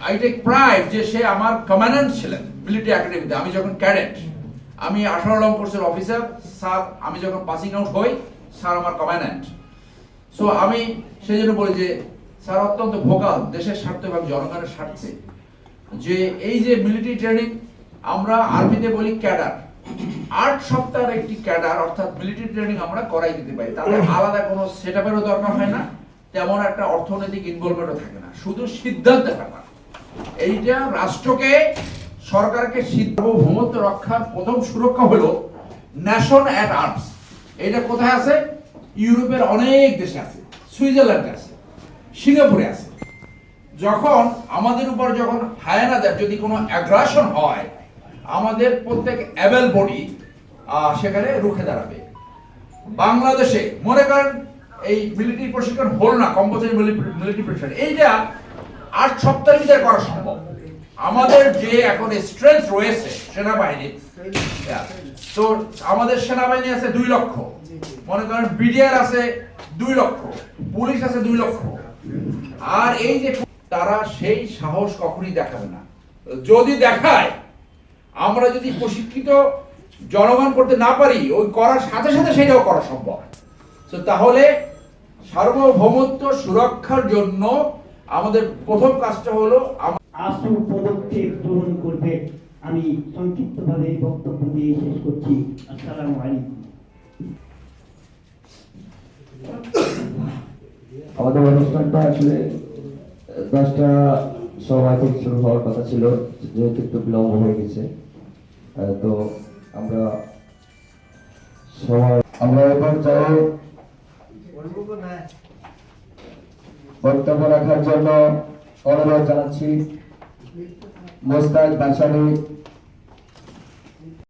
I take pride যে সে আমার commandant ছিলেন মিলিটারি একাডেমিতে। আমি যখন ক্যাডেট, আমি 18 নং কোর্সের অফিসার, স্যার আমি যখন পাসিং আউট হই স্যার আমার কমান্ড্যান্ট। সো আমি সেই জন্য বলি যে স্যার অত্যন্ত ভোকাল দেশের স্বার্থে এবং জনগণের স্বার্থে। যে এই যে মিলিটারি ট্রেনিং, আমরা আর্মিতে বলি ক্যাডার, 8 সপ্তাহের একটি ক্যাডার অর্থাৎ মিলিটারি ট্রেনিং আমরা করাই দিতে পারি। তাদের আলাদা কোনো সেট আপেরও দরকার হয় না, তেমন একটা অর্থনৈতিক ইনভলভমেন্টও থাকে না, শুধু সিদ্ধান্তের ব্যাপার। এইটা রাষ্ট্রকে, সরকারকে সার্বভৌমত্ব রক্ষার প্রথম সুরক্ষা হলো ন্যাশন অ্যাট আর্মস। এটা কোথায় আছে? ইউরোপের অনেক দেশে আছে, সুইজারল্যান্ডে আছে, সিঙ্গাপুরে আছে। যখন আমাদের উপর যখন হায়ানাদের যদি কোনো অ্যাগ্রাসন হয়, আমাদের প্রত্যেক অ্যাবেল বডি সেখানে রুখে দাঁড়াবে। বাংলাদেশে মনে করেন এই মিলিটারি প্রশিক্ষণ হল না, কম্পালসারি মিলিটারি প্রশিক্ষণ, এইটা 8 সপ্তাহের ভিতরে করা সম্ভব। আমাদের যে এখন স্ট্রেংথ রয়েছে সেনাবাহিনী, তো আমাদের সেনাবাহিনী আছে 2 লক্ষ, মনে করেন বিডিআর আছে 2 লক্ষ, পুলিশ আছে 2 লক্ষ। আর এই যে তারা সেই সাহস কখনই দেখাবে না। যদি দেখায়, আমরা যদি প্রশিক্ষিত জনগণ করতে না পারি, ওই করার সাথে সাথে সেটাও করা সম্ভব। তো তাহলে সার্বভৌমত্ব সুরক্ষার জন্য আমাদের প্রথম কাজটা হলো আশু পদক্ষেপ গ্রহণ করবে। আমি সংক্ষিপ্তভাবে বক্তব্য দিয়ে শেষ করছি। আসসালামু আলাইকুম। আমাদের অনুষ্ঠানটা আসলে 10টা সময় থেকে শুরু হওয়ার কথা ছিল, যেহেতু একটু বিলম্ব হয়ে গেছে। তো আমরা এখন চাই বক্তব্য রাখার জন্য অনুরোধ জানাচ্ছি মোস্তাক ভাসানী